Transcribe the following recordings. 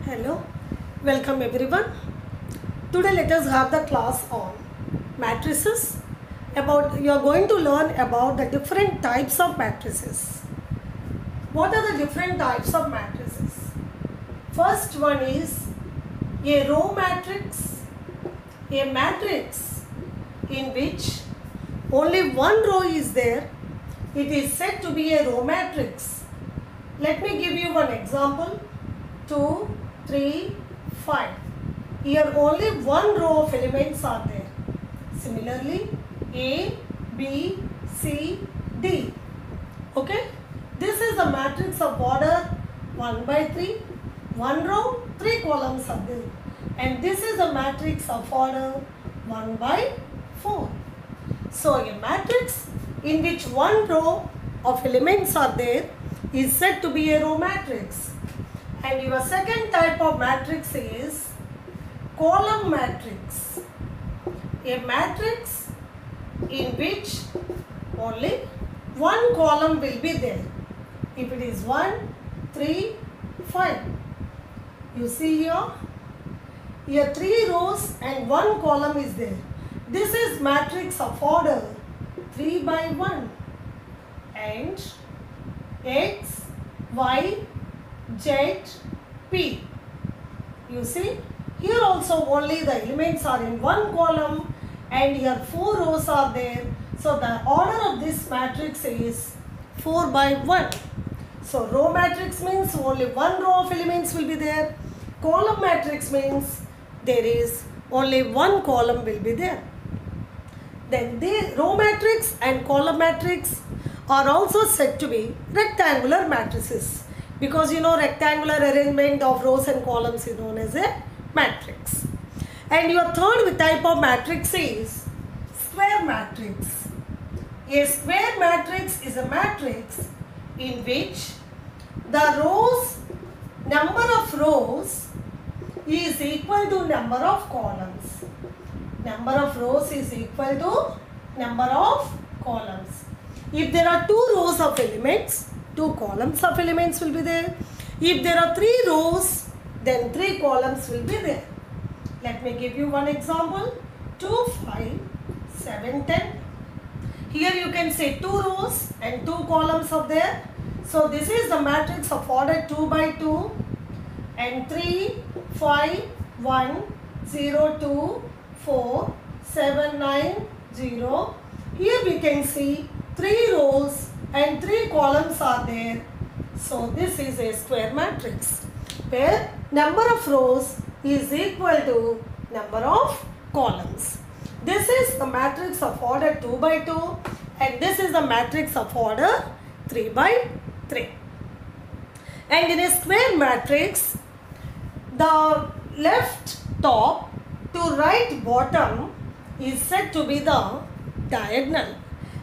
Hello, welcome everyone. Today let us have the class on matrices. You are going to learn about the different types of matrices. What are the different types of matrices? First one is a row matrix, a matrix in which only one row is there. It is said to be a row matrix. Let me give you one example. 2, 3, 5. Here only one row of elements are there. Similarly, A, B, C, D. Okay. This is the matrix of order 1 by 3. One row, 3 columns are there. And this is the matrix of order 1 by 4. So a matrix in which one row of elements are there is said to be a row matrix. And your second type of matrix is column matrix. A matrix in which only one column will be there. If it is 1, 3, 5. You see here 3 rows and 1 column is there. This is matrix of order 3 by 1. And X, Y, Z, P. You see, here also only the elements are in one column and here 4 rows are there. So the order of this matrix is 4 by 1. So row matrix means only one row of elements will be there. Column matrix means there is only one column will be there. Then the row matrix and column matrix are also said to be rectangular matrices. Because you know rectangular arrangement of rows and columns is known as a matrix. And your third type of matrix is square matrix. A square matrix is a matrix in which the number of rows is equal to number of columns. Number of rows is equal to number of columns. If there are 2 rows of elements, 2 columns of elements will be there. If there are 3 rows, then 3 columns will be there. Let me give you one example. 2, 5, 7, 10. Here you can say 2 rows and 2 columns are there. So this is the matrix of order 2 by 2 and 3, 5, 1, 0, 2, 4, 7, 9, 0. Here we can see 3 rows and 3 columns are there. So this is a square matrix where number of rows is equal to number of columns. This is the matrix of order 2 by 2 and this is the matrix of order 3 by 3. And in a square matrix, the left top to right bottom is said to be the diagonal.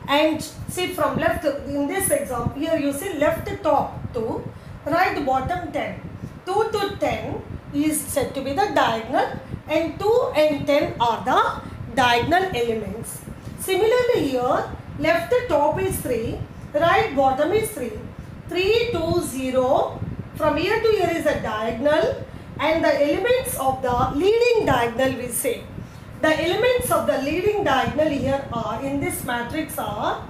And see from left, in this example, here you see left top to right bottom 10. 2 to 10 is said to be the diagonal and 2 and 10 are the diagonal elements. Similarly here, left top is 3, right bottom is 3. 3, 2, 0, from here to here is a diagonal and the elements of the leading diagonal we say. The elements of the leading diagonal here are in this matrix are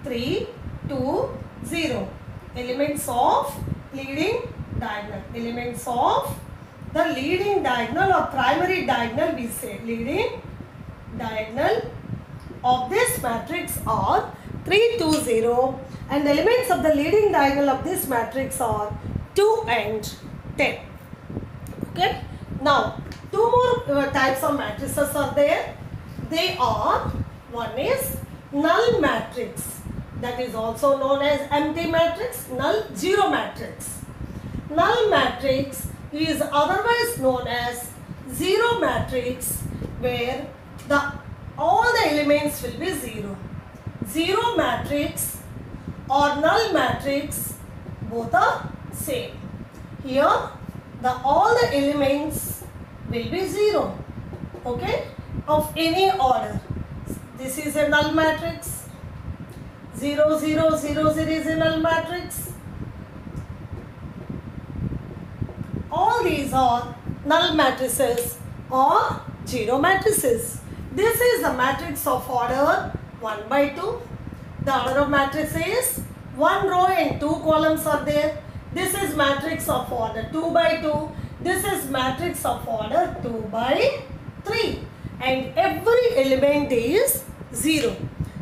3, 2, 0. Elements of leading diagonal. Elements of the leading diagonal or primary diagonal we say. Leading diagonal of this matrix are 3, 2, 0 and the elements of the leading diagonal of this matrix are 2 and 10. Okay. Now, 2 more types of matrices are there. They are, one is null matrix, that is also known as empty matrix, null zero matrix. Null matrix is otherwise known as zero matrix where all the elements will be 0. Zero matrix or null matrix both are same. Here all the elements will be 0, okay, of any order. This is a null matrix. 0, 0, 0, 0 is a null matrix. All these are null matrices or zero matrices. This is the matrix of order 1 by 2. The order of matrix is 1 row and 2 columns are there. This is matrix of order 2 by 2. This is matrix of order 2 by 3. And every element is 0.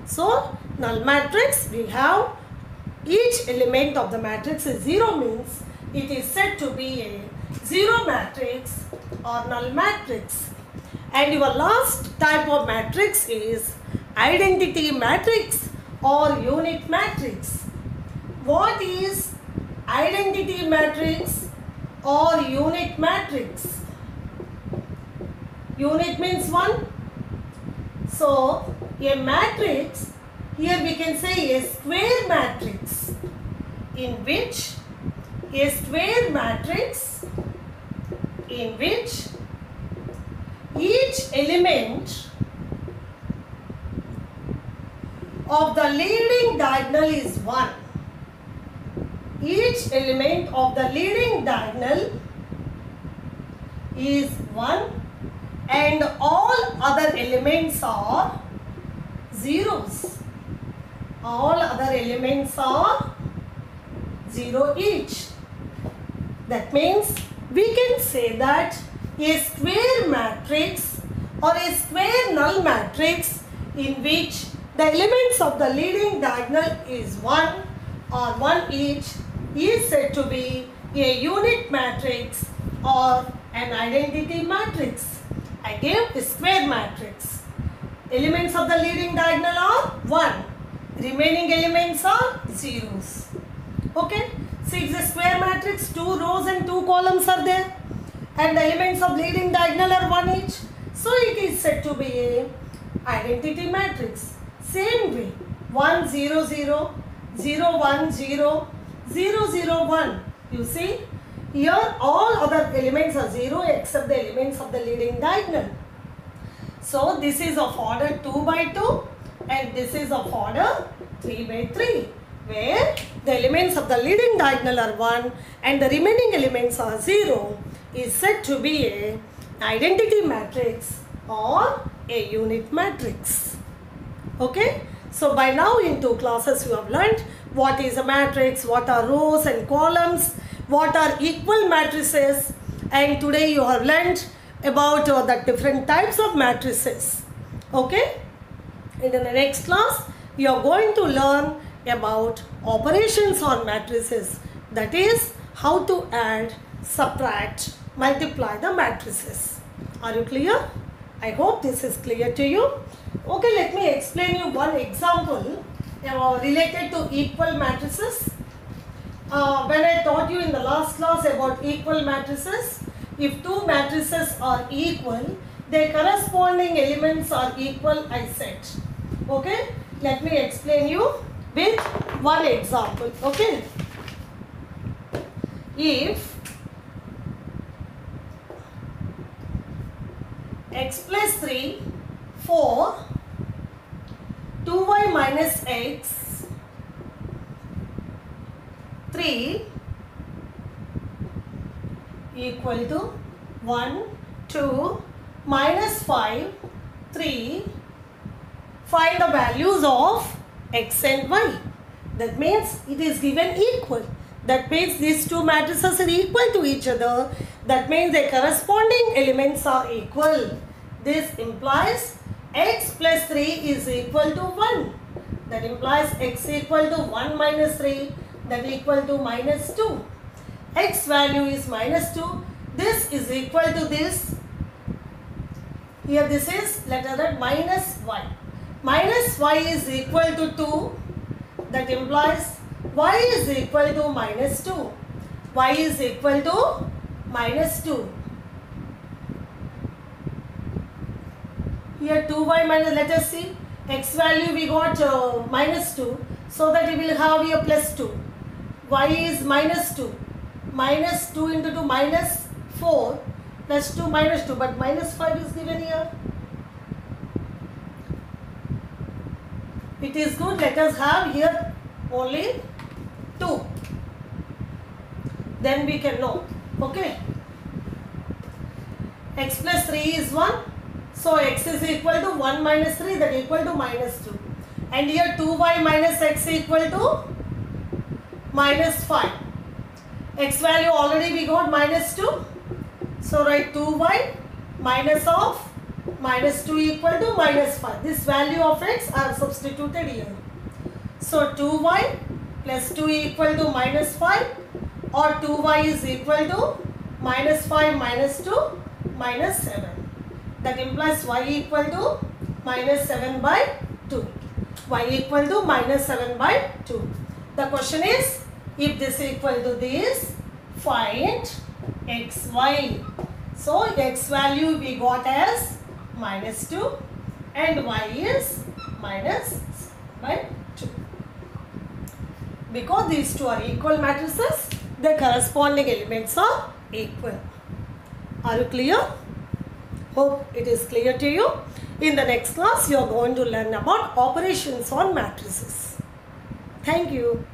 So, null matrix, we have each element of the matrix is 0, means it is said to be a 0 matrix or null matrix. And your last type of matrix is identity matrix or unit matrix. What is identity matrix or unit matrix? Unit means 1. So, a matrix, here we can say a square matrix, in which a square matrix in which each element of the leading diagonal is 1. Each element of the leading diagonal is 1 and all other elements are zeros. All other elements are 0 each. That means we can say that a square matrix or a square null matrix in which the elements of the leading diagonal is 1 or 1 each is said to be a unit matrix or an identity matrix. I gave a square matrix. Elements of the leading diagonal are 1. Remaining elements are zeros. Okay. See, it's a square matrix. 2 rows and 2 columns are there. And the elements of leading diagonal are 1 each. So, it is said to be a identity matrix. Same way. 1, 0, 0, 0, 1, 0, 0, 0, 1. You see, here all other elements are 0 except the elements of the leading diagonal. So, this is of order 2 by 2 and this is of order 3 by 3, where the elements of the leading diagonal are 1 and the remaining elements are 0 is said to be a identity matrix or a unit matrix. Okay. So, by now in 2 classes you have learnt what is a matrix, what are rows and columns, what are equal matrices, and today you have learnt about the different types of matrices. Okay. In the next class you are going to learn about operations on matrices, that is how to add, subtract, multiply the matrices. Are you clear? I hope this is clear to you. Okay, let me explain you one example related to equal matrices. When I taught you in the last class about equal matrices, if 2 matrices are equal, their corresponding elements are equal, I said. Okay, let me explain you with one example. Okay, if x plus 3, 4, 2y minus x, 3 equal to 1, 2, minus 5, 3, find the values of x and y. That means it is given equal. That means these 2 matrices are equal to each other. That means their corresponding elements are equal. This implies x plus 3 is equal to 1. That implies x equal to 1 minus 3, that equal to minus 2. X value is minus 2. This is equal to this. Here this is, let us write minus y. Minus y is equal to 2. That implies y is equal to minus 2. Y is equal to minus 2. Here 2y minus, let us see, x value we got minus 2. So that we will have here plus 2. Y is minus 2. Minus 2 into 2 minus 4 plus 2 minus 2, but minus 5 is given here. It is good, let us have here only 2. Then we can know. Okay. x plus 3 is 1. So x is equal to 1 minus 3, that equal to minus 2. And here 2y minus x equal to minus 5. X value already we got minus 2. So write 2y minus of minus 2 equal to minus 5. This value of x I have substituted here. So 2y plus 2 equal to minus 5, or 2y is equal to minus 5 minus 2 minus 7. That implies y equal to minus 7 by 2. Y equal to minus 7 by 2. The question is, if this equal to this, find xy. So x value we got as minus 2 and y is minus by 2. Because these two are equal matrices, the corresponding elements are equal. Are you clear? Hope it is clear to you. In the next class, you are going to learn about operations on matrices. Thank you.